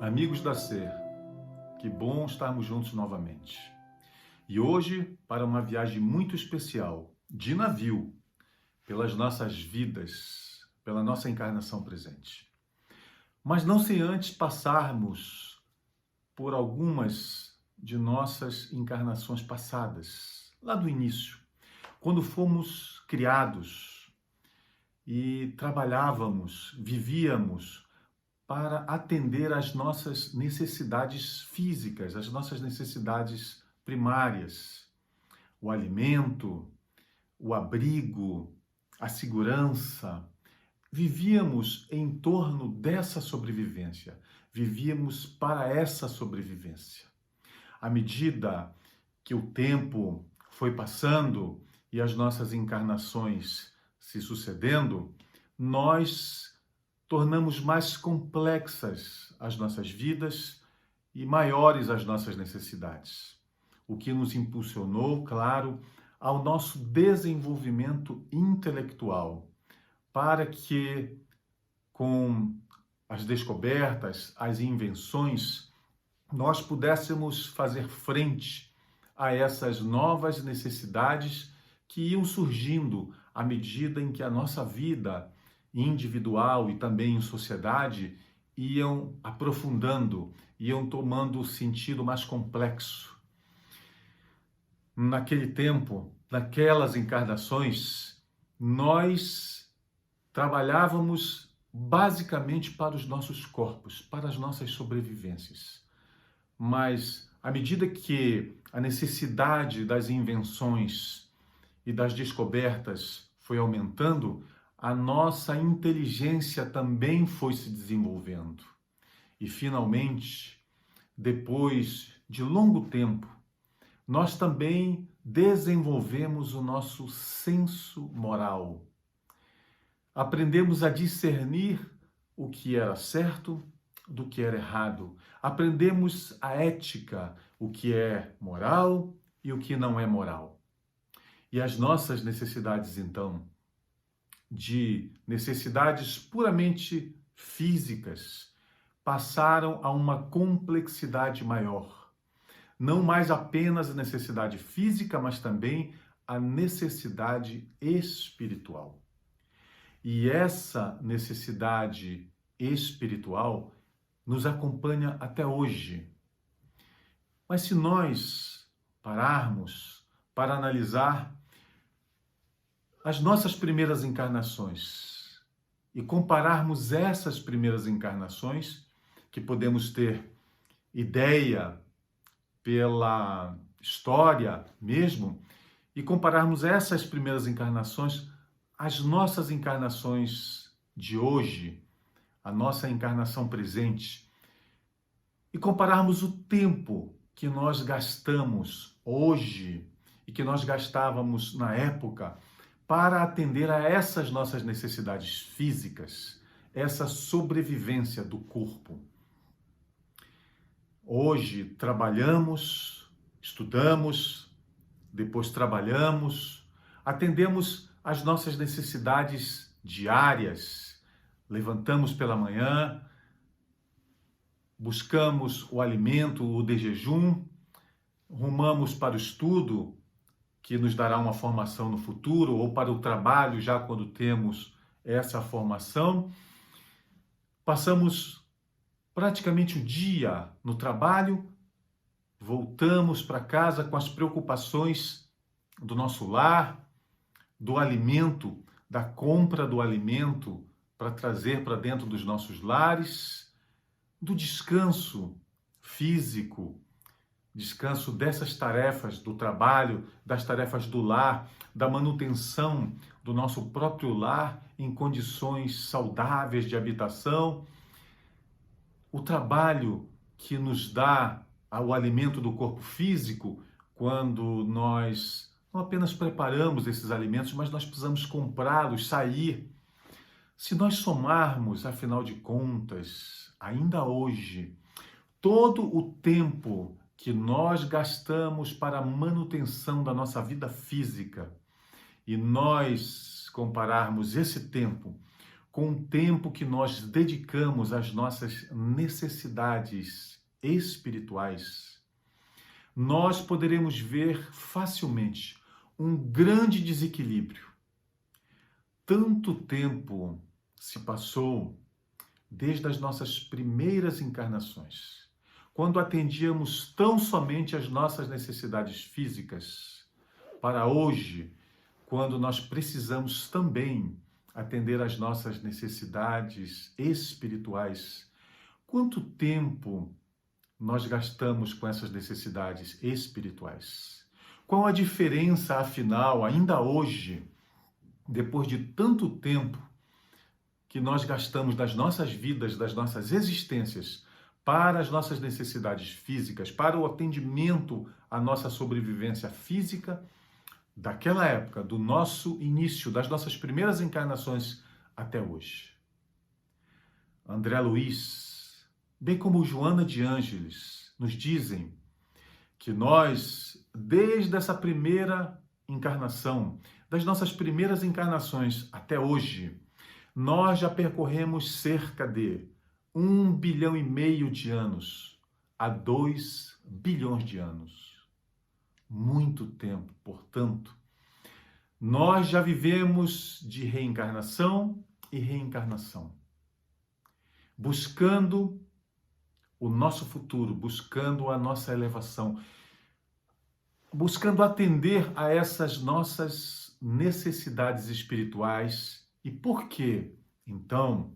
Amigos da Ser, que bom estarmos juntos novamente. E hoje, para uma viagem muito especial, de navio, pelas nossas vidas, pela nossa encarnação presente. Mas não sem antes passarmos por algumas de nossas encarnações passadas, lá do início, quando fomos criados e trabalhávamos, vivíamos para atender às nossas necessidades físicas, às nossas necessidades primárias, o alimento, o abrigo, a segurança. Vivíamos em torno dessa sobrevivência, vivíamos para essa sobrevivência. À medida que o tempo foi passando e as nossas encarnações se sucedendo, nós tornamos mais complexas as nossas vidas e maiores as nossas necessidades. O que nos impulsionou, claro, ao nosso desenvolvimento intelectual, para que, com as descobertas, as invenções, nós pudéssemos fazer frente a essas novas necessidades que iam surgindo à medida em que a nossa vida individual e também em sociedade iam aprofundando, iam tomando sentido mais complexo. Naquele tempo, naquelas encarnações, nós trabalhávamos basicamente para os nossos corpos, para as nossas sobrevivências. Mas à medida que a necessidade das invenções e das descobertas foi aumentando, a nossa inteligência também foi se desenvolvendo. E finalmente, depois de longo tempo, nós também desenvolvemos o nosso senso moral. Aprendemos a discernir o que era certo do que era errado. Aprendemos a ética, o que é moral e o que não é moral. E as nossas necessidades, então, de necessidades puramente físicas, passaram a uma complexidade maior. Não mais apenas a necessidade física, mas também a necessidade espiritual. E essa necessidade espiritual nos acompanha até hoje. Mas se nós pararmos para analisar as nossas primeiras encarnações e compararmos essas primeiras encarnações, que podemos ter ideia pela história mesmo, e compararmos essas primeiras encarnações às nossas encarnações de hoje, a nossa encarnação presente, e compararmos o tempo que nós gastamos hoje e que nós gastávamos na época para atender a essas nossas necessidades físicas, essa sobrevivência do corpo. Hoje trabalhamos, estudamos, depois trabalhamos, atendemos às nossas necessidades diárias, levantamos pela manhã, buscamos o alimento, o de jejum, rumamos para o estudo, que nos dará uma formação no futuro, ou para o trabalho, já quando temos essa formação. Passamos praticamente o dia no trabalho, voltamos para casa com as preocupações do nosso lar, do alimento, da compra do alimento para trazer para dentro dos nossos lares, do descanso físico, descanso dessas tarefas do trabalho, das tarefas do lar, da manutenção do nosso próprio lar em condições saudáveis de habitação. O trabalho que nos dá o alimento do corpo físico, quando nós não apenas preparamos esses alimentos, mas nós precisamos comprá-los, sair. Se nós somarmos, afinal de contas, ainda hoje, todo o tempo que nós gastamos para a manutenção da nossa vida física e nós compararmos esse tempo com o tempo que nós dedicamos às nossas necessidades espirituais, nós poderemos ver facilmente um grande desequilíbrio. Tanto tempo se passou desde as nossas primeiras encarnações, quando atendíamos tão somente às nossas necessidades físicas, para hoje, quando nós precisamos também atender às nossas necessidades espirituais. Quanto tempo nós gastamos com essas necessidades espirituais? Qual a diferença, afinal, ainda hoje, depois de tanto tempo que nós gastamos das nossas vidas, das nossas existências, para as nossas necessidades físicas, para o atendimento à nossa sobrevivência física, daquela época, do nosso início, das nossas primeiras encarnações até hoje? André Luiz, bem como Joana de Ângeles, nos dizem que nós, desde essa primeira encarnação, das nossas primeiras encarnações até hoje, nós já percorremos cerca de 1,5 bilhão de anos a 2 bilhões de anos. Muito tempo, portanto. Nós já vivemos de reencarnação e reencarnação, buscando o nosso futuro, buscando a nossa elevação, buscando atender a essas nossas necessidades espirituais. E por quê? Então,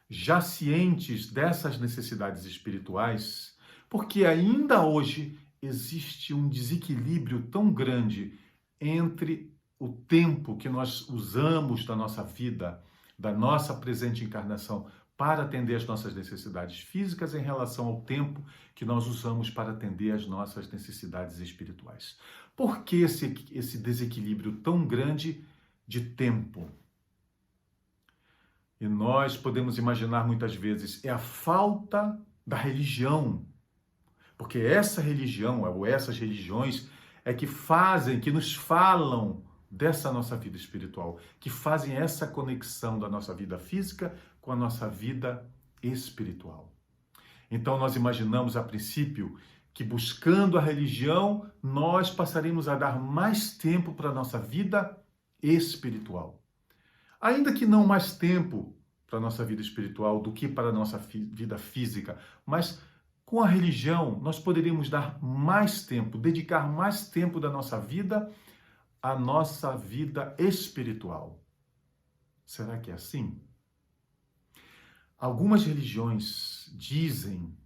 já cientes dessas necessidades espirituais, porque ainda hoje existe um desequilíbrio tão grande entre o tempo que nós usamos da nossa vida, da nossa presente encarnação, para atender às nossas necessidades físicas em relação ao tempo que nós usamos para atender às nossas necessidades espirituais. Por que esse desequilíbrio tão grande de tempo? E nós podemos imaginar muitas vezes, é a falta da religião. Porque essa religião, ou essas religiões, é que fazem, que nos falam dessa nossa vida espiritual, que fazem essa conexão da nossa vida física com a nossa vida espiritual. Então nós imaginamos a princípio que buscando a religião, nós passaremos a dar mais tempo para a nossa vida espiritual. Ainda que não mais tempo para a nossa vida espiritual do que para a nossa vida física, mas com a religião nós poderíamos dar mais tempo, dedicar mais tempo da nossa vida à nossa vida espiritual. Será que é assim? Algumas religiões dizem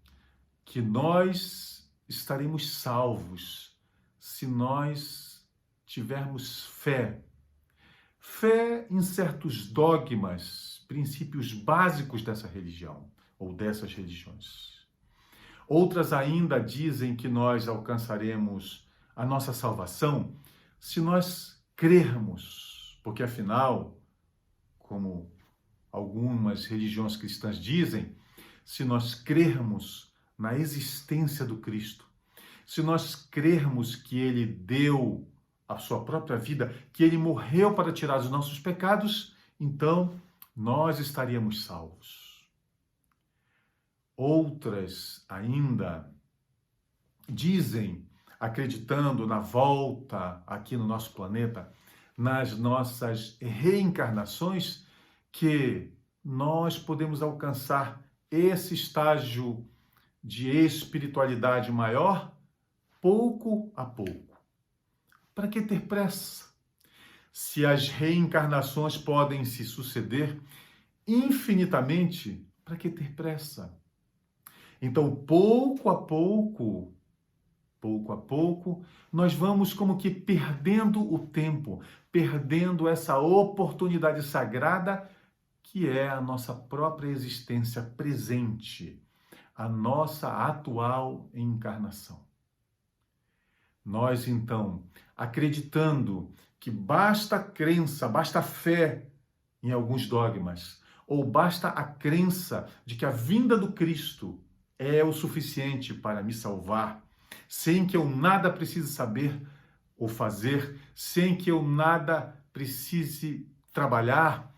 que nós estaremos salvos se nós tivermos fé. Fé em certos dogmas, princípios básicos dessa religião ou dessas religiões. Outras ainda dizem que nós alcançaremos a nossa salvação se nós crermos, porque afinal, como algumas religiões cristãs dizem, se nós crermos na existência do Cristo, se nós crermos que Ele deu a sua própria vida, que Ele morreu para tirar os nossos pecados, então nós estaríamos salvos. Outras ainda dizem, acreditando na volta aqui no nosso planeta, nas nossas reencarnações, que nós podemos alcançar esse estágio de espiritualidade maior pouco a pouco. Para que ter pressa? Se as reencarnações podem se suceder infinitamente, para que ter pressa? Então, pouco a pouco, nós vamos como que perdendo o tempo, perdendo essa oportunidade sagrada que é a nossa própria existência presente, a nossa atual encarnação. Nós, então, acreditando que basta crença, basta fé em alguns dogmas, ou basta a crença de que a vinda do Cristo é o suficiente para me salvar, sem que eu nada precise saber ou fazer, sem que eu nada precise trabalhar,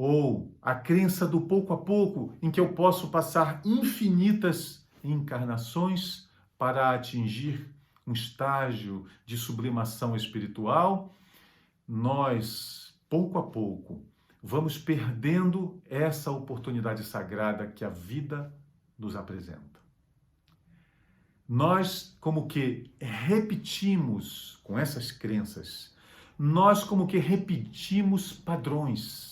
ou a crença do pouco a pouco, em que eu posso passar infinitas encarnações para atingir um estágio de sublimação espiritual, nós, pouco a pouco, vamos perdendo essa oportunidade sagrada que a vida nos apresenta. Nós, como que repetimos com essas crenças, nós, como que repetimos padrões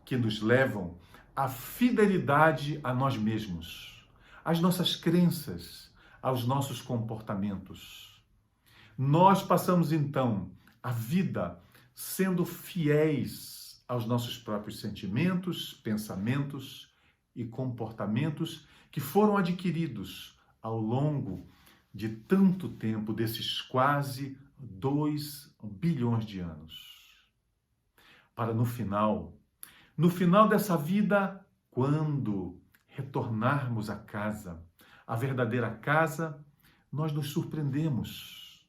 que nos levam à fidelidade a nós mesmos, às nossas crenças, aos nossos comportamentos. Nós passamos, então, a vida sendo fiéis aos nossos próprios sentimentos, pensamentos e comportamentos que foram adquiridos ao longo de tanto tempo, desses quase 2 bilhões de anos. Para no final dessa vida, quando retornarmos à casa, a verdadeira casa, nós nos surpreendemos,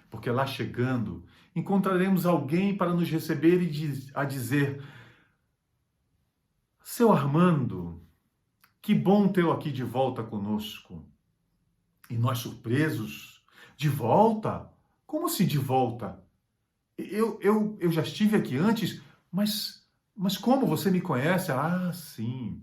porque lá chegando, encontraremos alguém para nos receber e a dizer: seu Armando, que bom tê-lo aqui de volta conosco. E nós surpresos, de volta? Como assim de volta? Eu já estive aqui antes, mas como você me conhece? Ah, sim.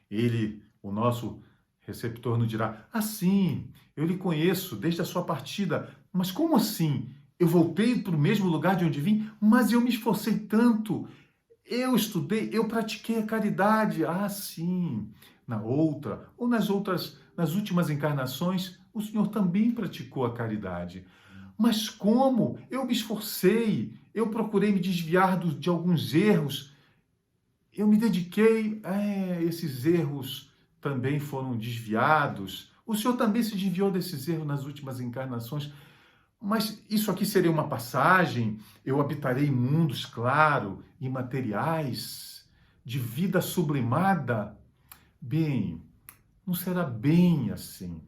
Ele, o nosso receptor, nos dirá: ah, sim, eu lhe conheço desde a sua partida. Mas como assim? Eu voltei para o mesmo lugar de onde vim, mas eu me esforcei tanto. Eu estudei, eu pratiquei a caridade. Ah, sim. Na outra, ou nas últimas encarnações, o Senhor também praticou a caridade. Mas como? Eu me esforcei, eu procurei me desviar de alguns erros, eu me dediquei, esses erros também foram desviados. O Senhor também se desviou desses erros nas últimas encarnações. Mas isso aqui seria uma passagem, eu habitarei em mundos, claro, imateriais, de vida sublimada. Bem, não será bem assim.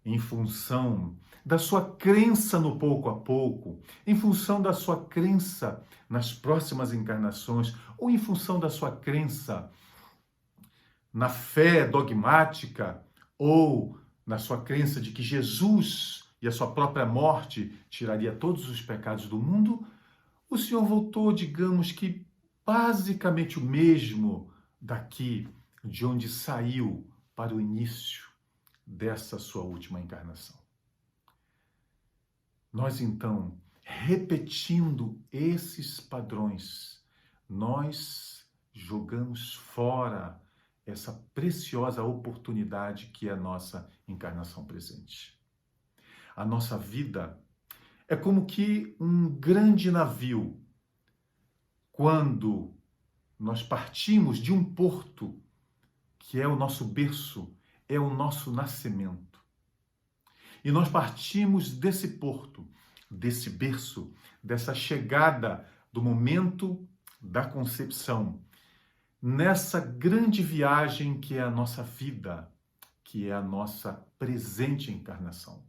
Em função da sua crença no pouco a pouco, em função da sua crença nas próximas encarnações, ou em função da sua crença na fé dogmática, ou na sua crença de que Jesus e a sua própria morte tiraria todos os pecados do mundo, o Senhor voltou, digamos que, basicamente o mesmo daqui, de onde saiu para o início dessa sua última encarnação. Nós, então, repetindo esses padrões, nós jogamos fora essa preciosa oportunidade que é a nossa encarnação presente. A nossa vida é como que um grande navio. Quando nós partimos de um porto, que é o nosso berço, é o nosso nascimento. E nós partimos desse porto, desse berço, dessa chegada do momento da concepção, nessa grande viagem que é a nossa vida, que é a nossa presente encarnação.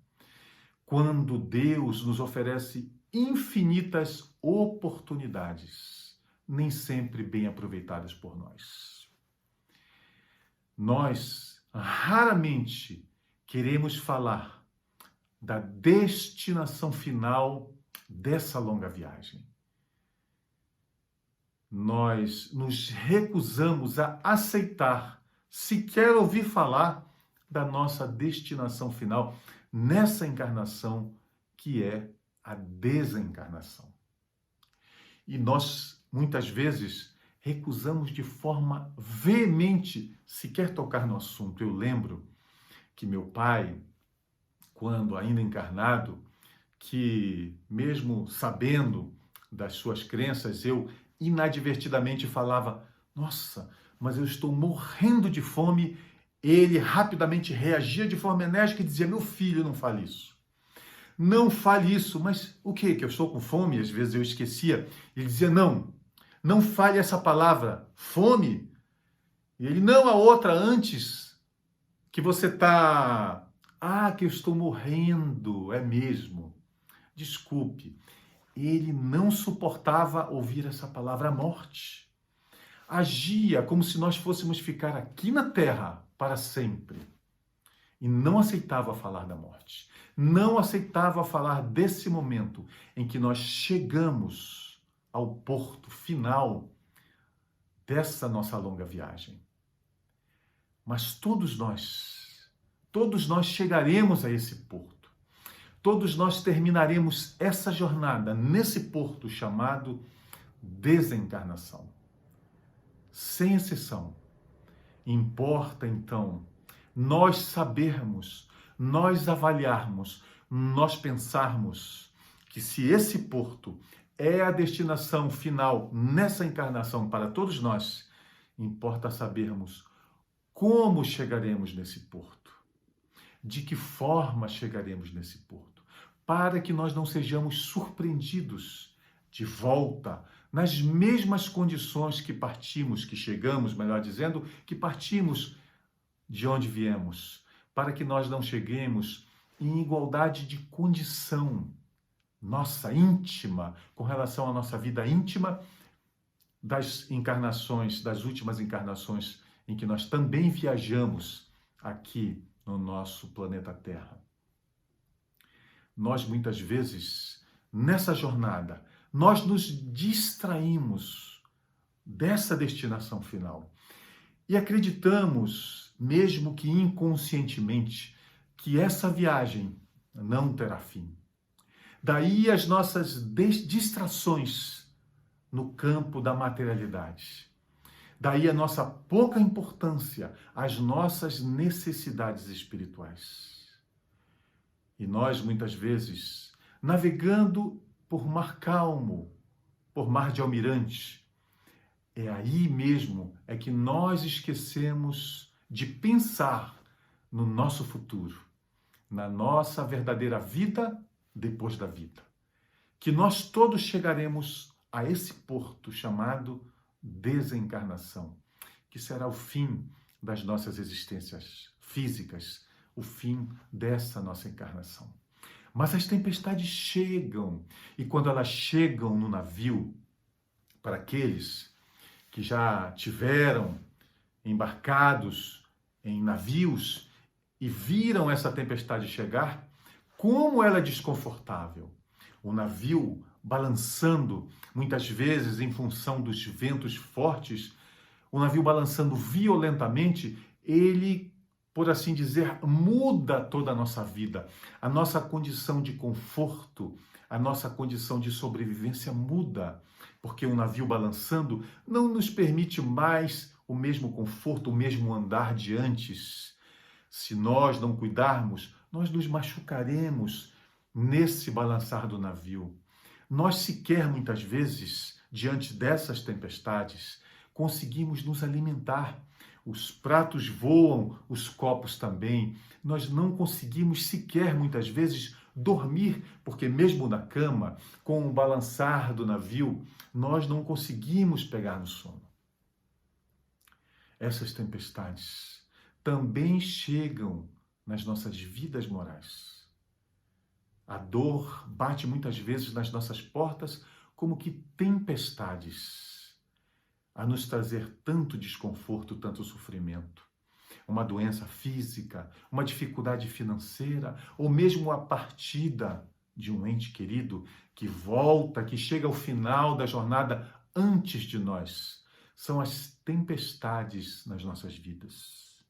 Quando Deus nos oferece infinitas oportunidades, nem sempre bem aproveitadas por nós. Nós raramente queremos falar da destinação final dessa longa viagem. Nós nos recusamos a aceitar, sequer ouvir falar da nossa destinação final nessa encarnação, que é a desencarnação. E nós, muitas vezes, recusamos de forma veemente sequer tocar no assunto. Eu lembro que meu pai, quando ainda encarnado, que mesmo sabendo das suas crenças, eu inadvertidamente falava: nossa, mas eu estou morrendo de fome. Ele rapidamente reagia de forma enérgica e dizia: meu filho, não fale isso. Não fale isso. Mas o quê? Que eu estou com fome? Às vezes eu esquecia. Ele dizia: não fale essa palavra, fome. E ele: não, a outra antes, que você está... Ah, que eu estou morrendo, é mesmo. Desculpe. ele não suportava ouvir essa palavra morte. Agia como se nós fôssemos ficar aqui na terra para sempre. E não aceitava falar da morte. Não aceitava falar desse momento em que nós chegamos ao porto final dessa nossa longa viagem. Mas todos nós chegaremos a esse porto. Todos nós terminaremos essa jornada nesse porto chamado desencarnação. Sem exceção. Importa, então, nós sabermos, nós avaliarmos, nós pensarmos que se esse porto é a destinação final nessa encarnação para todos nós, importa sabermos como chegaremos nesse porto, de que forma chegaremos nesse porto, para que nós não sejamos surpreendidos de volta nas mesmas condições que partimos, que chegamos, melhor dizendo, que partimos de onde viemos, para que nós não cheguemos em igualdade de condição nossa íntima, com relação à nossa vida íntima das encarnações, das últimas encarnações em que nós também viajamos aqui no nosso planeta Terra. Nós muitas vezes, nessa jornada, nós nos distraímos dessa destinação final e acreditamos, mesmo que inconscientemente, que essa viagem não terá fim. Daí as nossas distrações no campo da materialidade. Daí a nossa pouca importância às nossas necessidades espirituais. E nós, muitas vezes, navegando por mar calmo, por mar de almirante, é aí mesmo é que nós esquecemos de pensar no nosso futuro, na nossa verdadeira vida depois da vida. Que nós todos chegaremos a esse porto chamado desencarnação, que será o fim das nossas existências físicas, o fim dessa nossa encarnação. Mas as tempestades chegam, e quando elas chegam no navio, para aqueles que já tiveram embarcados em navios e viram essa tempestade chegar, como ela é desconfortável. O navio balançando, muitas vezes em função dos ventos fortes, o navio balançando violentamente, ele, por assim dizer, muda toda a nossa vida. A nossa condição de conforto, a nossa condição de sobrevivência muda, porque um navio balançando não nos permite mais o mesmo conforto, o mesmo andar de antes. Se nós não cuidarmos, nós nos machucaremos nesse balançar do navio. Nós sequer, muitas vezes, diante dessas tempestades, conseguimos nos alimentar. Os pratos voam, os copos também. Nós não conseguimos sequer, muitas vezes, dormir, porque mesmo na cama, com o balançar do navio, nós não conseguimos pegar no sono. Essas tempestades também chegam nas nossas vidas morais. A dor bate muitas vezes nas nossas portas como que tempestades, a nos trazer tanto desconforto, tanto sofrimento. Uma doença física, uma dificuldade financeira, ou mesmo a partida de um ente querido que volta, que chega ao final da jornada antes de nós. São as tempestades nas nossas vidas.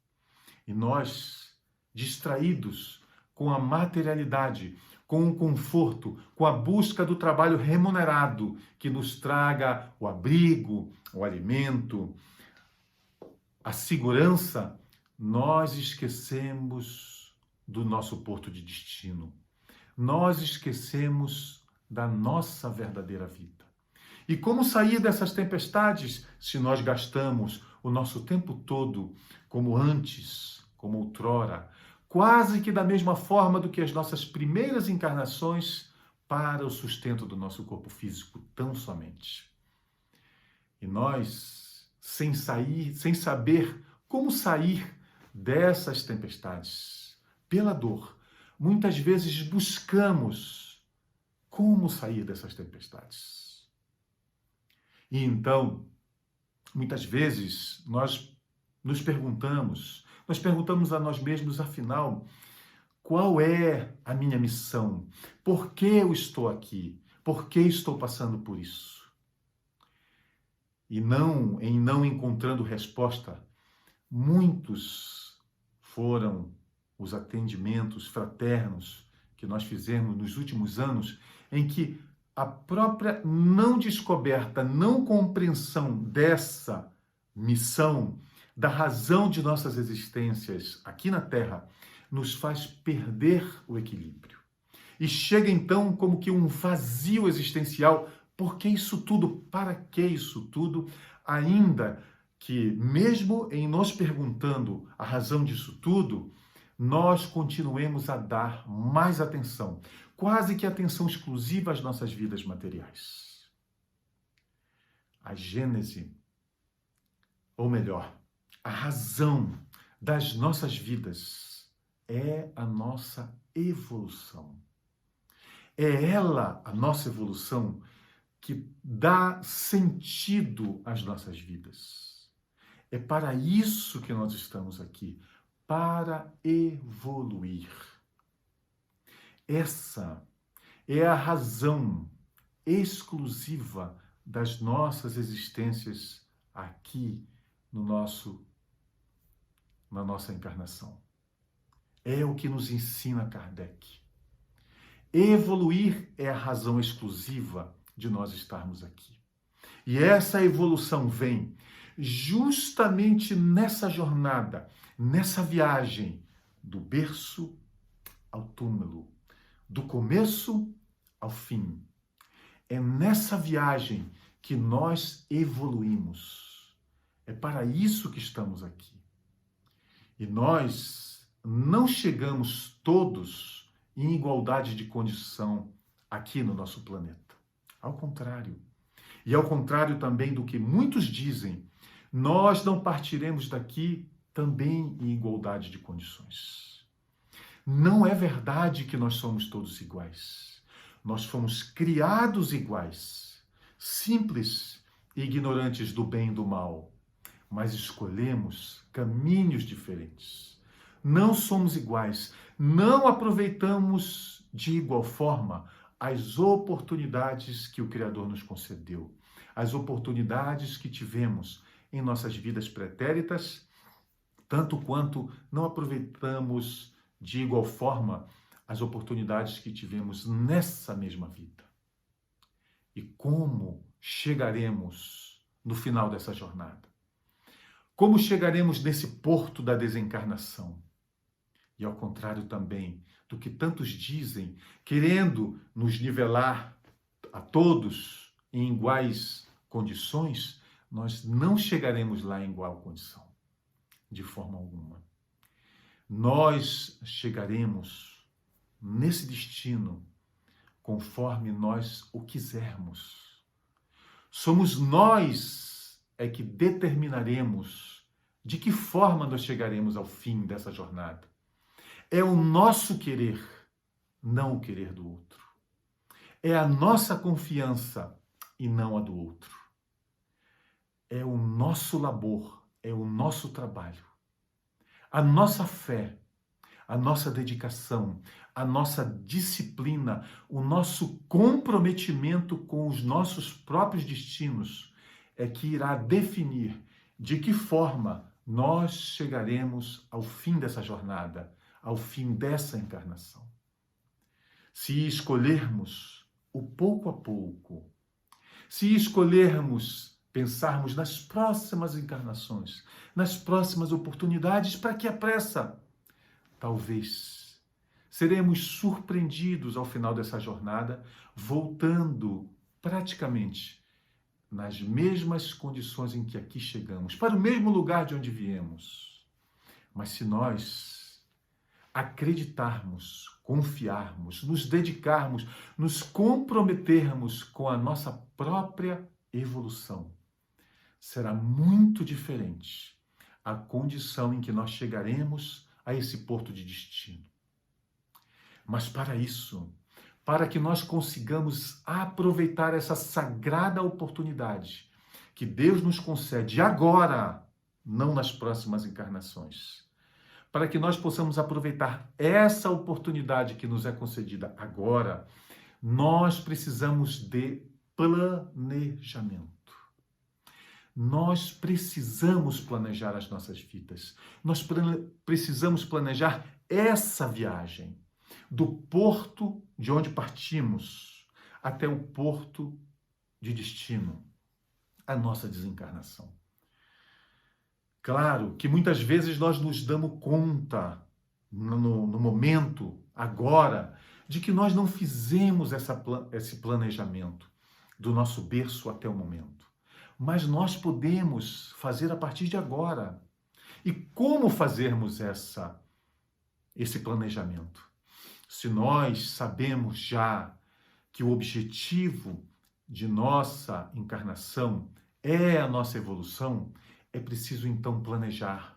E nós, distraídos com a materialidade, com o conforto, com a busca do trabalho remunerado que nos traga o abrigo, o alimento, a segurança, nós esquecemos do nosso porto de destino. Nós esquecemos da nossa verdadeira vida. E como sair dessas tempestades se nós gastamos o nosso tempo todo como antes, como outrora, quase que da mesma forma do que as nossas primeiras encarnações para o sustento do nosso corpo físico, tão somente. E nós, sem saber como sair dessas tempestades, pela dor, muitas vezes buscamos como sair dessas tempestades. E então, muitas vezes, nós perguntamos a nós mesmos, afinal, qual é a minha missão? Por que eu estou aqui? Por que estou passando por isso? E em não encontrando resposta, muitos foram os atendimentos fraternos que nós fizemos nos últimos anos, em que a própria não descoberta, não compreensão dessa missão, da razão de nossas existências aqui na Terra, nos faz perder o equilíbrio. E chega então como que um vazio existencial. Por que isso tudo? Para que isso tudo? Ainda que, mesmo em nos perguntando a razão disso tudo, nós continuemos a dar mais atenção, quase que atenção exclusiva às nossas vidas materiais. A gênese, ou melhor, a razão das nossas vidas é a nossa evolução. É ela, a nossa evolução, que dá sentido às nossas vidas. É para isso que nós estamos aqui, para evoluir. Essa é a razão exclusiva das nossas existências aqui na nossa encarnação. É o que nos ensina Kardec. Evoluir é a razão exclusiva de nós estarmos aqui. E essa evolução vem justamente nessa jornada, nessa viagem do berço ao túmulo, do começo ao fim. É nessa viagem que nós evoluímos. É para isso que estamos aqui. E nós não chegamos todos em igualdade de condição aqui no nosso planeta. Ao contrário. E ao contrário também do que muitos dizem, nós não partiremos daqui também em igualdade de condições. Não é verdade que nós somos todos iguais. Nós fomos criados iguais, simples e ignorantes do bem e do mal, mas escolhemos caminhos diferentes. Não somos iguais, não aproveitamos de igual forma as oportunidades que o Criador nos concedeu, as oportunidades que tivemos em nossas vidas pretéritas, tanto quanto não aproveitamos de igual forma as oportunidades que tivemos nessa mesma vida. E como chegaremos no final dessa jornada? Como chegaremos nesse porto da desencarnação? E ao contrário também do que tantos dizem, querendo nos nivelar a todos em iguais condições, nós não chegaremos lá em igual condição, de forma alguma. Nós chegaremos nesse destino conforme nós o quisermos. Somos nós que determinaremos de que forma nós chegaremos ao fim dessa jornada. É o nosso querer, não o querer do outro. É a nossa confiança e não a do outro. É o nosso labor, é o nosso trabalho. A nossa fé, a nossa dedicação, a nossa disciplina, o nosso comprometimento com os nossos próprios destinos é que irá definir de que forma nós chegaremos ao fim dessa jornada, ao fim dessa encarnação. Se escolhermos o pouco a pouco, se escolhermos pensarmos nas próximas encarnações, nas próximas oportunidades, para que a pressa? Talvez seremos surpreendidos ao final dessa jornada, voltando praticamente nas mesmas condições em que aqui chegamos, para o mesmo lugar de onde viemos. Mas se nós acreditarmos, confiarmos, nos dedicarmos, nos comprometermos com a nossa própria evolução, será muito diferente a condição em que nós chegaremos a esse porto de destino. Mas para para que nós consigamos aproveitar essa sagrada oportunidade que Deus nos concede agora, não nas próximas encarnações. Para que nós possamos aproveitar essa oportunidade que nos é concedida agora, nós precisamos de planejamento. Nós precisamos planejar as nossas vidas. Nós precisamos planejar essa viagem do porto de onde partimos até o porto de destino, a nossa desencarnação. Claro que muitas vezes nós nos damos conta, no momento, agora, de que nós não fizemos esse planejamento do nosso berço até o momento. Mas nós podemos fazer a partir de agora. E como fazermos esse planejamento? Se nós sabemos já que o objetivo de nossa encarnação é a nossa evolução, é preciso então planejar.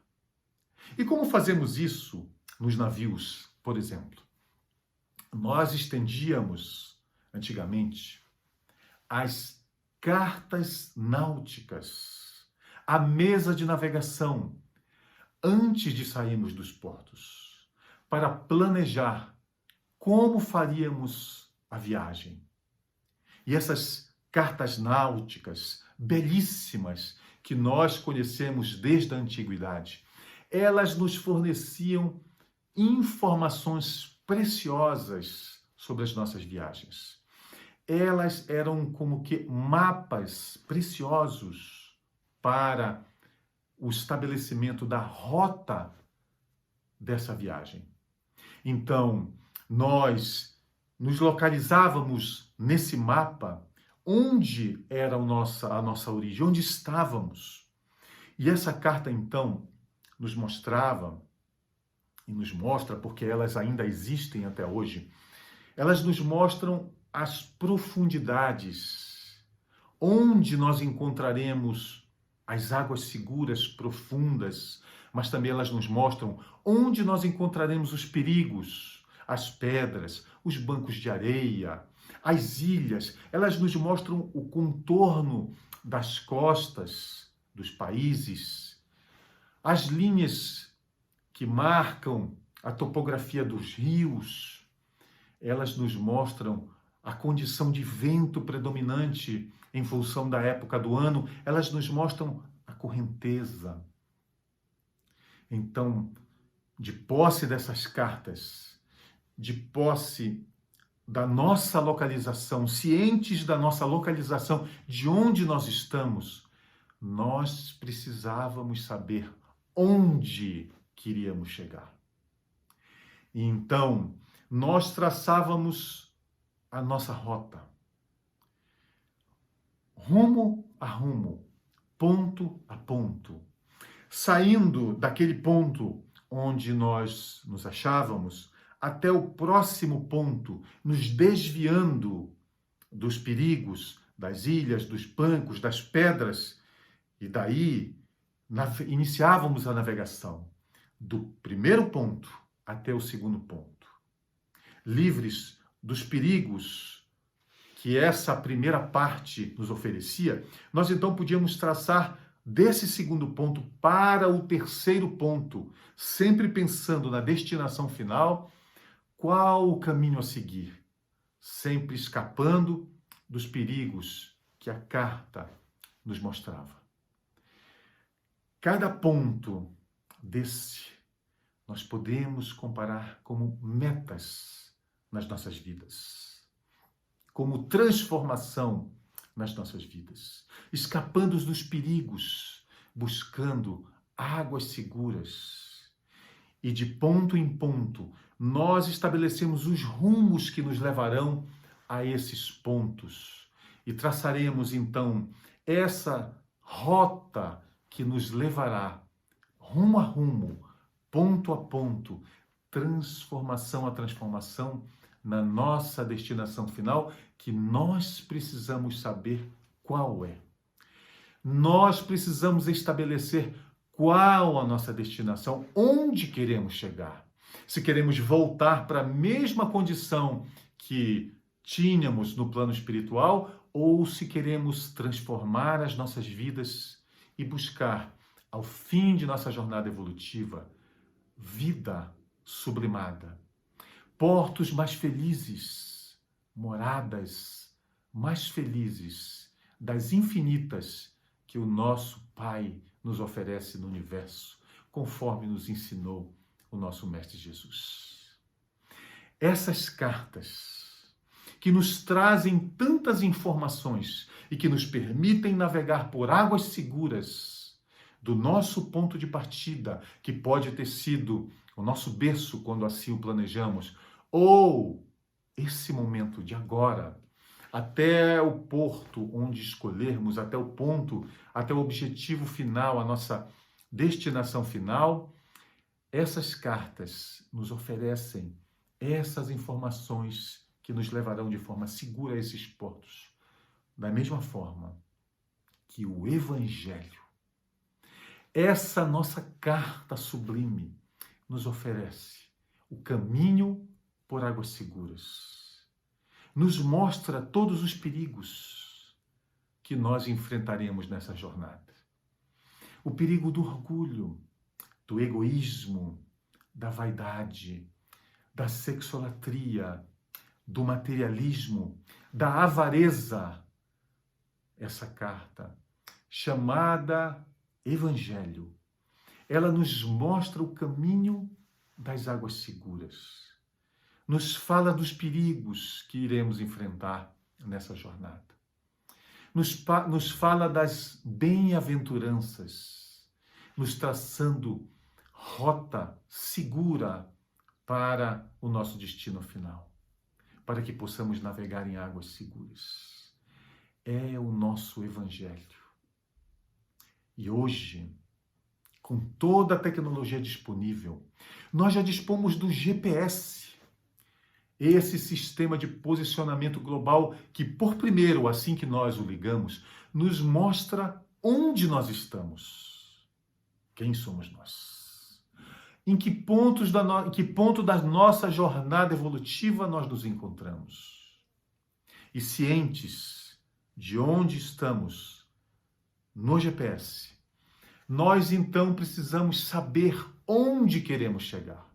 E como fazemos isso nos navios, por exemplo? Nós estendíamos, antigamente, as cartas náuticas, a mesa de navegação, antes de sairmos dos portos, para planejar como faríamos a viagem. E essas cartas náuticas, belíssimas, que nós conhecemos desde a antiguidade, elas nos forneciam informações preciosas sobre as nossas viagens. Elas eram como que mapas preciosos para o estabelecimento da rota dessa viagem. Então, nós nos localizávamos nesse mapa onde era a nossa origem, onde estávamos. E essa carta, então, nos mostrava, e nos mostra, porque elas ainda existem até hoje, elas nos mostram as profundidades, onde nós encontraremos as águas seguras, profundas, mas também elas nos mostram onde nós encontraremos os perigos, as pedras, os bancos de areia, as ilhas. Elas nos mostram o contorno das costas dos países, as linhas que marcam a topografia dos rios. Elas nos mostram a condição de vento predominante em função da época do ano. Elas nos mostram a correnteza. Então, de posse dessas cartas, de posse da nossa localização, cientes da nossa localização, de onde nós estamos, nós precisávamos saber onde queríamos chegar. E então, nós traçávamos a nossa rota, rumo a rumo, ponto a ponto, saindo daquele ponto onde nós nos achávamos até o próximo ponto, nos desviando dos perigos, das ilhas, dos bancos, das pedras, e daí iniciávamos a navegação do primeiro ponto até o segundo ponto, livres dos perigos que essa primeira parte nos oferecia. Nós então podíamos traçar desse segundo ponto para o terceiro ponto, sempre pensando na destinação final, qual o caminho a seguir, sempre escapando dos perigos que a carta nos mostrava. Cada ponto desse nós podemos comparar como metas nas nossas vidas, como transformação nas nossas vidas, escapando dos perigos, buscando águas seguras. E de ponto em ponto, nós estabelecemos os rumos que nos levarão a esses pontos. E traçaremos, então, essa rota que nos levará rumo a rumo, ponto a ponto, transformação a transformação, na nossa destinação final, que nós precisamos saber qual é. Nós precisamos estabelecer qual a nossa destinação, onde queremos chegar. Se queremos voltar para a mesma condição que tínhamos no plano espiritual ou se queremos transformar as nossas vidas e buscar, ao fim de nossa jornada evolutiva, vida sublimada, portos mais felizes, moradas mais felizes das infinitas que o nosso Pai nos oferece no universo, conforme nos ensinou o nosso Mestre Jesus. Essas cartas que nos trazem tantas informações e que nos permitem navegar por águas seguras do nosso ponto de partida, que pode ter sido o nosso berço quando assim o planejamos, ou esse momento de agora, até o porto onde escolhermos, até o ponto, até o objetivo final, a nossa destinação final, essas cartas nos oferecem essas informações que nos levarão de forma segura a esses portos. Da mesma forma que o Evangelho, essa nossa carta sublime, nos oferece o caminho por águas seguras. Nos mostra todos os perigos que nós enfrentaremos nessa jornada. O perigo do orgulho, do egoísmo, da vaidade, da sexolatria, do materialismo, da avareza. Essa carta, chamada Evangelho, ela nos mostra o caminho das águas seguras. Nos fala dos perigos que iremos enfrentar nessa jornada. Nos fala das bem-aventuranças, nos traçando rota segura para o nosso destino final, para que possamos navegar em águas seguras. É o nosso Evangelho. E hoje, com toda a tecnologia disponível, nós já dispomos do GPS, esse sistema de posicionamento global que, por primeiro, assim que nós o ligamos, nos mostra onde nós estamos. Quem somos nós? Em que ponto da nossa jornada evolutiva nós nos encontramos? E cientes de onde estamos no GPS, nós então precisamos saber onde queremos chegar.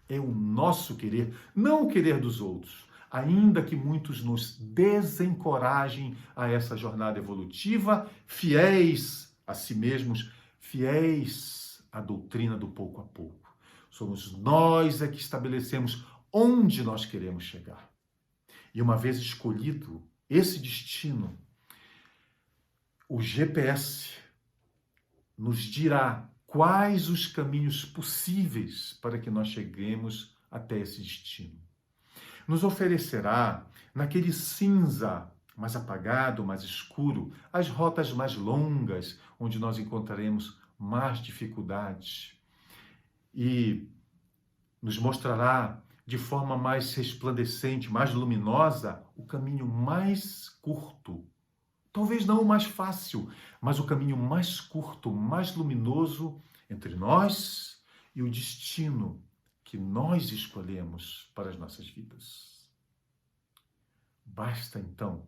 É o nosso querer, não o querer dos outros, ainda que muitos nos desencorajem a essa jornada evolutiva, fiéis a si mesmos, fiéis à doutrina do pouco a pouco. Somos nós que estabelecemos onde nós queremos chegar. E uma vez escolhido esse destino, o GPS nos dirá quais os caminhos possíveis para que nós cheguemos até esse destino. Nos oferecerá, naquele cinza mais apagado, mais escuro, as rotas mais longas, onde nós encontraremos mais dificuldades. E nos mostrará de forma mais resplandecente, mais luminosa, o caminho mais curto. Talvez não o mais fácil, mas o caminho mais curto, mais luminoso entre nós e o destino que nós escolhemos para as nossas vidas. Basta, então,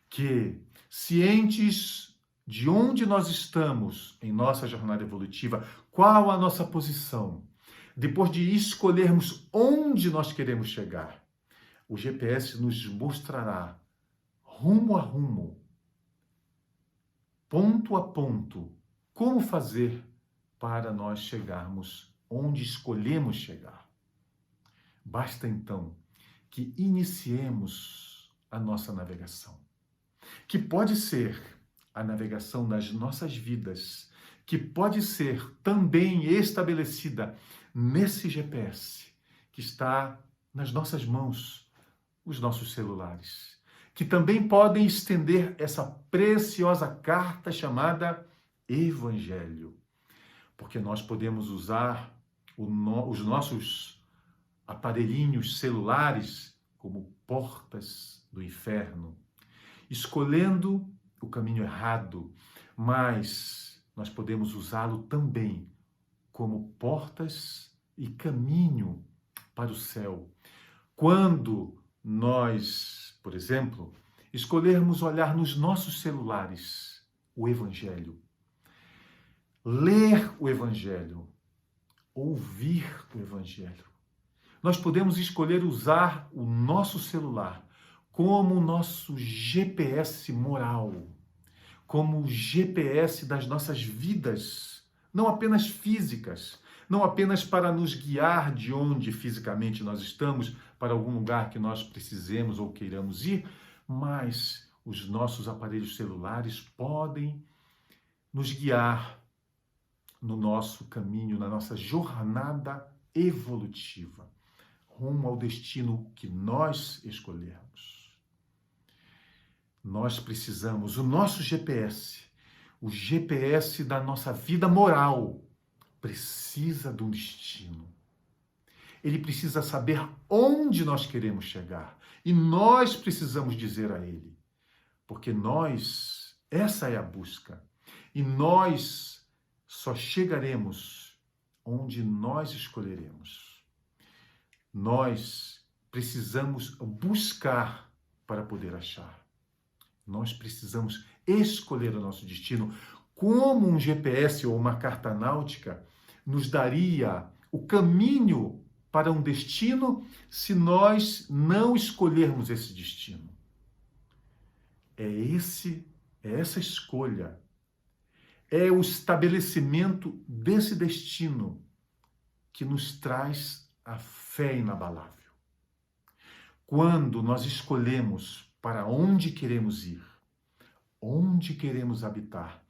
que, cientes de onde nós estamos em nossa jornada evolutiva, qual a nossa posição, depois de escolhermos onde nós queremos chegar, o GPS nos mostrará, rumo a rumo, ponto a ponto, como fazer para nós chegarmos onde escolhemos chegar. Basta então que iniciemos a nossa navegação, que pode ser a navegação das nossas vidas, que pode ser também estabelecida nesse GPS que está nas nossas mãos, os nossos celulares, que também podem estender essa preciosa carta chamada Evangelho, porque nós podemos usar os nossos aparelhinhos celulares como portas do inferno, escolhendo o caminho errado, mas nós podemos usá-lo também como portas e caminho para o céu, quando nós, por exemplo, escolhermos olhar nos nossos celulares o Evangelho, ler o Evangelho, ouvir o Evangelho. Nós podemos escolher usar o nosso celular como o nosso GPS moral, como o GPS das nossas vidas, não apenas físicas, não apenas para nos guiar de onde fisicamente nós estamos, para algum lugar que nós precisemos ou queiramos ir, mas os nossos aparelhos celulares podem nos guiar no nosso caminho, na nossa jornada evolutiva, rumo ao destino que nós escolhermos. Nós precisamos, o nosso GPS, o GPS da nossa vida moral, precisa de um destino. Ele precisa saber onde nós queremos chegar. E nós precisamos dizer a ele. Porque essa é a busca. E nós só chegaremos onde nós escolheremos. Nós precisamos buscar para poder achar. Nós precisamos escolher o nosso destino. Como um GPS ou uma carta náutica nos daria o caminho para um destino se nós não escolhermos esse destino? É essa escolha, é o estabelecimento desse destino que nos traz a fé inabalável. Quando nós escolhemos para onde queremos ir, onde queremos habitar,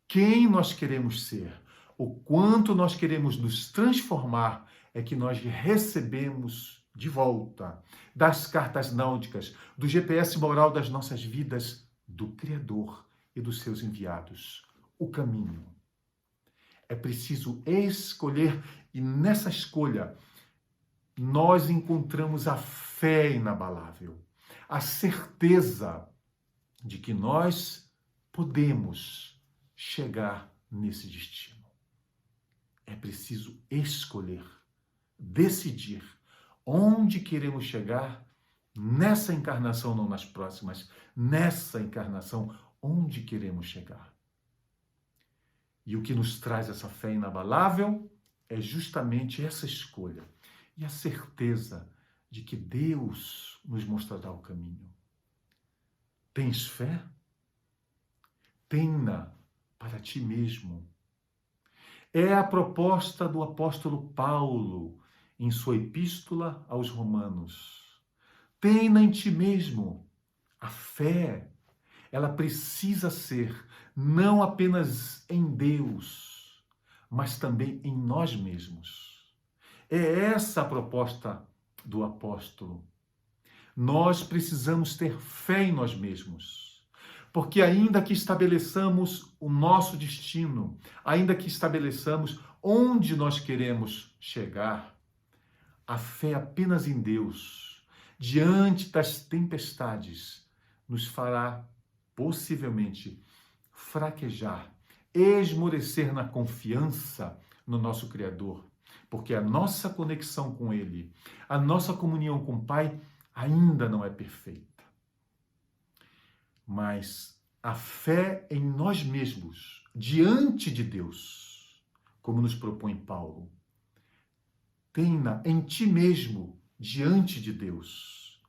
quem nós queremos ser, o quanto nós queremos nos transformar, é que nós recebemos de volta das cartas náuticas, do GPS moral das nossas vidas, do Criador e dos seus enviados, o caminho. É preciso escolher, e nessa escolha nós encontramos a fé inabalável, a certeza de que nós podemos chegar nesse destino. É preciso escolher, decidir onde queremos chegar nessa encarnação, não nas próximas, nessa encarnação, onde queremos chegar. E o que nos traz essa fé inabalável é justamente essa escolha e a certeza de que Deus nos mostrará o caminho. Tens fé? Tenha para ti mesmo. É a proposta do apóstolo Paulo em sua epístola aos Romanos. Tenha em ti mesmo. A fé, ela precisa ser não apenas em Deus, mas também em nós mesmos. É essa a proposta do apóstolo. Nós precisamos ter fé em nós mesmos, porque ainda que estabeleçamos o nosso destino, ainda que estabeleçamos onde nós queremos chegar, a fé apenas em Deus, diante das tempestades, nos fará possivelmente fraquejar, esmorecer na confiança no nosso Criador, porque a nossa conexão com Ele, a nossa comunhão com o Pai ainda não é perfeita. Mas a fé em nós mesmos, diante de Deus, como nos propõe Paulo, tenha em ti mesmo, diante de Deus,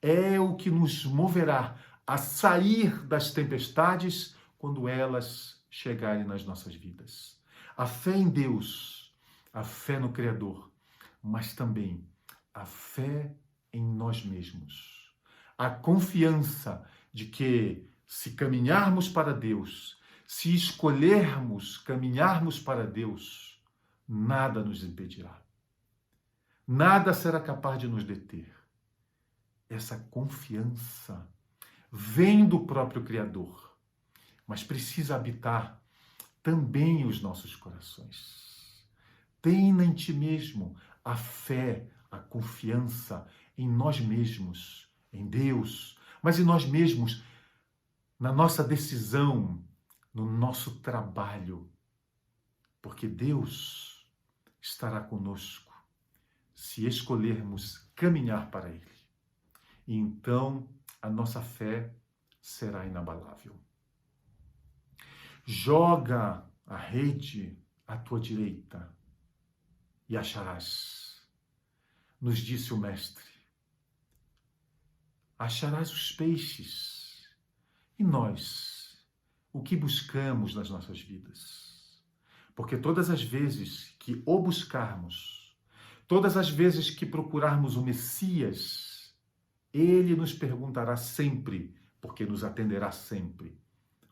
é o que nos moverá a sair das tempestades quando elas chegarem nas nossas vidas. A fé em Deus, a fé no Criador, mas também a fé em nós mesmos. A confiança de que, se caminharmos para Deus, se escolhermos caminharmos para Deus, nada nos impedirá. Nada será capaz de nos deter. Essa confiança vem do próprio Criador, mas precisa habitar também os nossos corações. Tenha em ti mesmo a fé, a confiança em nós mesmos, em Deus, mas em nós mesmos, na nossa decisão, no nosso trabalho, porque Deus estará conosco se escolhermos caminhar para Ele. e então a nossa fé será inabalável. Joga a rede à tua direita e acharás, nos disse o Mestre. Acharás os peixes. E nós, o que buscamos nas nossas vidas? Porque todas as vezes que o buscarmos, todas as vezes que procurarmos o Messias, ele nos perguntará sempre, porque nos atenderá sempre,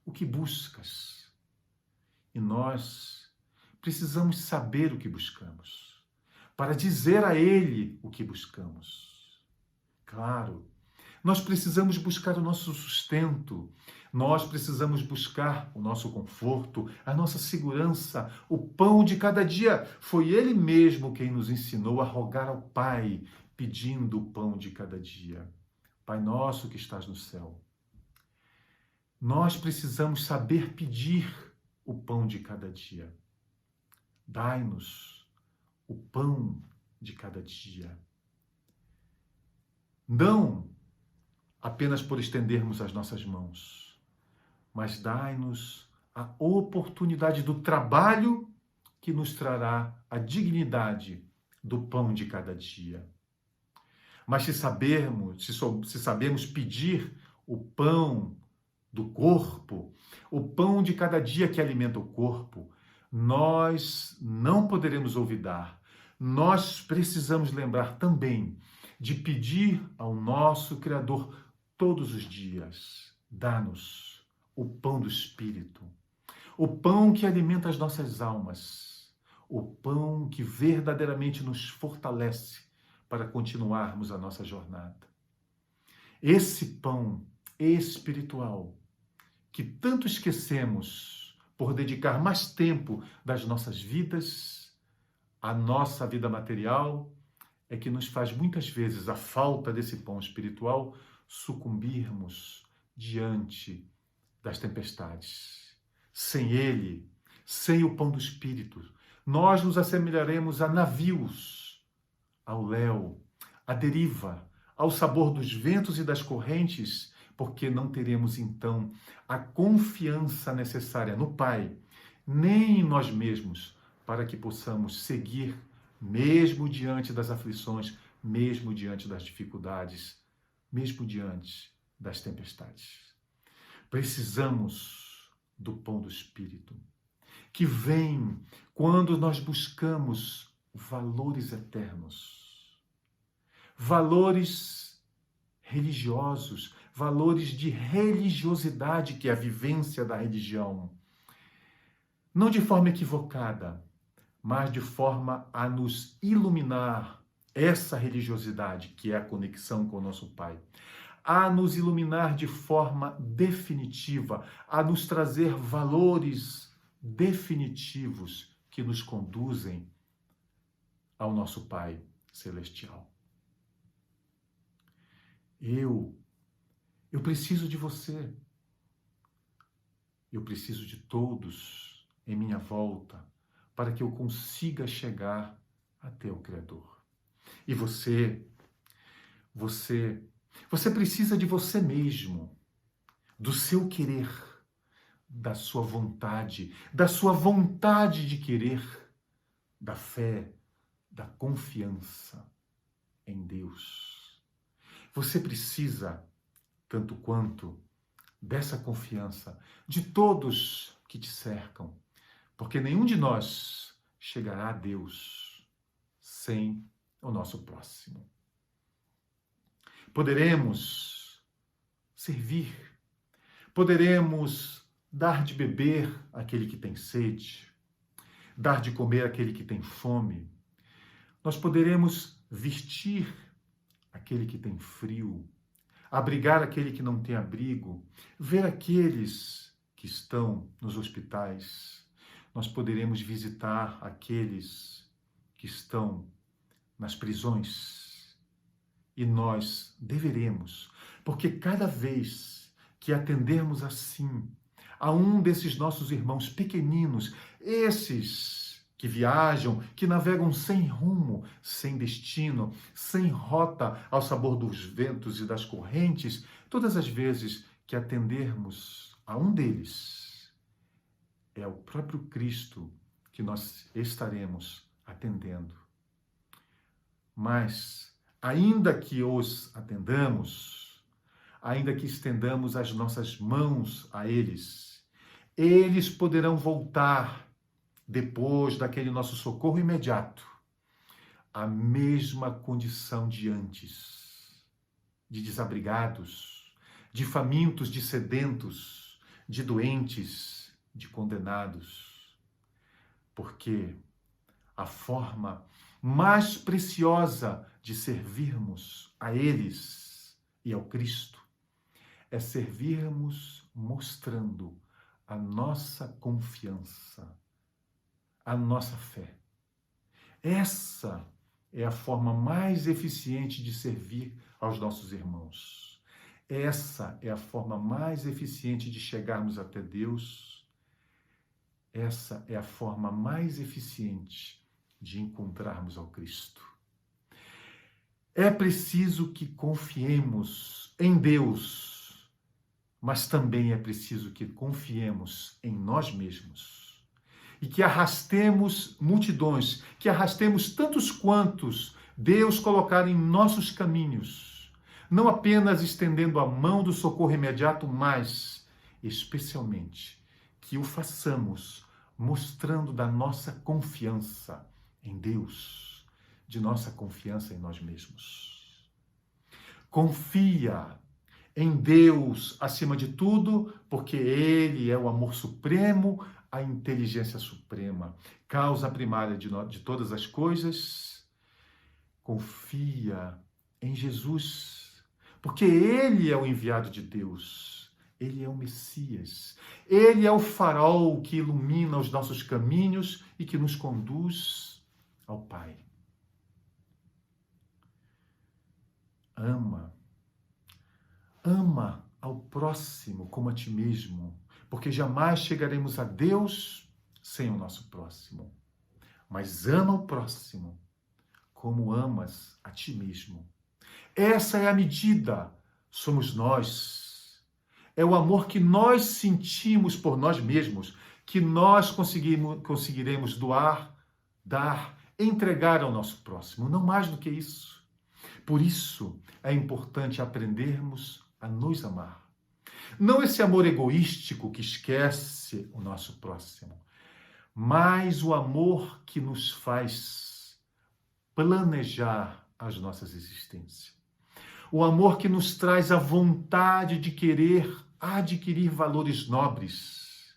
o que buscas? E nós precisamos saber o que buscamos, para dizer a ele o que buscamos. Claro, nós precisamos buscar o nosso sustento, nós precisamos buscar o nosso conforto, a nossa segurança, o pão de cada dia. Foi ele mesmo quem nos ensinou a rogar ao Pai, pedindo o pão de cada dia. Pai nosso que estás no céu. Nós precisamos saber pedir o pão de cada dia. Dai-nos o pão de cada dia. Não apenas por estendermos as nossas mãos, mas dai-nos a oportunidade do trabalho que nos trará a dignidade do pão de cada dia. Mas se sabemos pedir o pão do corpo, o pão de cada dia que alimenta o corpo, nós não poderemos olvidar. Nós precisamos lembrar também de pedir ao nosso Criador todos os dias: dá-nos o pão do Espírito, o pão que alimenta as nossas almas, o pão que verdadeiramente nos fortalece para continuarmos a nossa jornada. Esse pão espiritual que tanto esquecemos por dedicar mais tempo das nossas vidas à nossa vida material, é que nos faz muitas vezes a falta desse pão espiritual sucumbirmos diante das tempestades. Sem ele, sem o pão do Espírito, nós nos assemelharemos a navios, ao léu, à deriva, ao sabor dos ventos e das correntes, porque não teremos então a confiança necessária no Pai, nem em nós mesmos, para que possamos seguir mesmo diante das aflições, mesmo diante das dificuldades, mesmo diante das tempestades. Precisamos do pão do Espírito, que vem quando nós buscamos valores eternos, valores religiosos, valores de religiosidade, que é a vivência da religião. Não de forma equivocada, mas de forma a nos iluminar essa religiosidade, que é a conexão com o nosso Pai, a nos iluminar de forma definitiva, a nos trazer valores definitivos que nos conduzem ao nosso Pai Celestial. Eu preciso de você. Eu preciso de todos em minha volta para que eu consiga chegar até o Criador. E você precisa de você mesmo, do seu querer, da sua vontade de querer, da fé, da confiança em Deus. Você precisa, tanto quanto, dessa confiança de todos que te cercam, porque nenhum de nós chegará a Deus sem o nosso próximo. Poderemos servir, poderemos dar de beber àquele que tem sede, dar de comer àquele que tem fome. Nós poderemos vestir aquele que tem frio, abrigar aquele que não tem abrigo, ver aqueles que estão nos hospitais. Nós poderemos visitar aqueles que estão nas prisões. E nós deveremos, porque cada vez que atendermos assim a um desses nossos irmãos pequeninos, esses que viajam, que navegam sem rumo, sem destino, sem rota ao sabor dos ventos e das correntes, todas as vezes que atendermos a um deles, é o próprio Cristo que nós estaremos atendendo. Mas, ainda que os atendamos, ainda que estendamos as nossas mãos a eles, eles poderão voltar depois daquele nosso socorro imediato, a mesma condição de antes, de desabrigados, de famintos, de sedentos, de doentes, de condenados. Porque a forma mais preciosa de servirmos a eles e ao Cristo é servirmos mostrando a nossa confiança, a nossa fé. Essa é a forma mais eficiente de servir aos nossos irmãos. Essa é a forma mais eficiente de chegarmos até Deus. Essa é a forma mais eficiente de encontrarmos ao Cristo. É preciso que confiemos em Deus, mas também é preciso que confiemos em nós mesmos. E que arrastemos multidões, que arrastemos tantos quantos Deus colocar em nossos caminhos, não apenas estendendo a mão do socorro imediato, mas, especialmente, que o façamos mostrando da nossa confiança em Deus, de nossa confiança em nós mesmos. Confia em Deus acima de tudo, porque Ele é o amor supremo, a inteligência suprema, causa primária de todas as coisas. Confia em Jesus, porque Ele é o enviado de Deus, Ele é o Messias, Ele é o farol que ilumina os nossos caminhos e que nos conduz ao Pai. Ama ao próximo como a ti mesmo, porque jamais chegaremos a Deus sem o nosso próximo. Mas ama o próximo como amas a ti mesmo. Essa é a medida, somos nós. É o amor que nós sentimos por nós mesmos, que nós conseguiremos doar, dar, entregar ao nosso próximo, não mais do que isso. Por isso é importante aprendermos a nos amar. Não esse amor egoístico que esquece o nosso próximo, mas o amor que nos faz planejar as nossas existências. O amor que nos traz a vontade de querer adquirir valores nobres.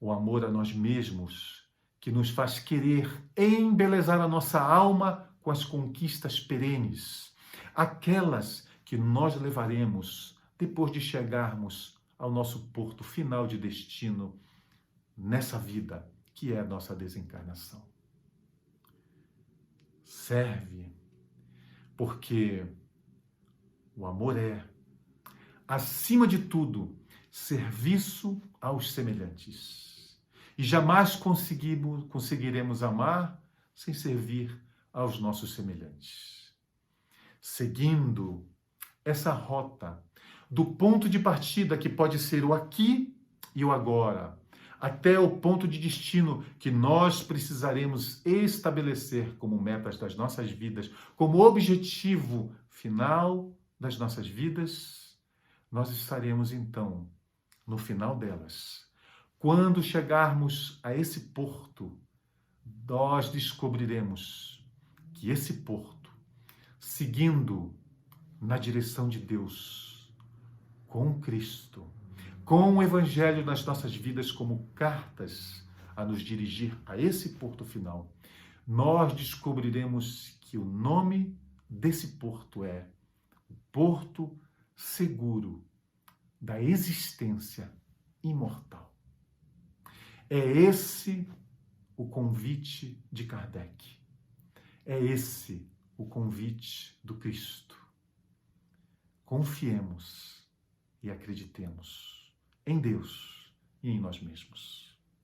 O amor a nós mesmos que nos faz querer embelezar a nossa alma com as conquistas perenes, aquelas que nós levaremos depois de chegarmos ao nosso porto final de destino nessa vida, que é a nossa desencarnação. Serve, porque o amor é, acima de tudo, serviço aos semelhantes. E jamais conseguiremos amar sem servir aos nossos semelhantes. Seguindo essa rota do ponto de partida que pode ser o aqui e o agora, até o ponto de destino que nós precisaremos estabelecer como metas das nossas vidas, como objetivo final das nossas vidas, nós estaremos então no final delas. Quando chegarmos a esse porto, nós descobriremos que esse porto, seguindo na direção de Deus, com Cristo, com o Evangelho nas nossas vidas como cartas a nos dirigir a esse porto final, nós descobriremos que o nome desse porto é o Porto Seguro da Existência Imortal. É esse o convite de Kardec. É esse o convite do Cristo. Confiemos e acreditemos em Deus e em nós mesmos.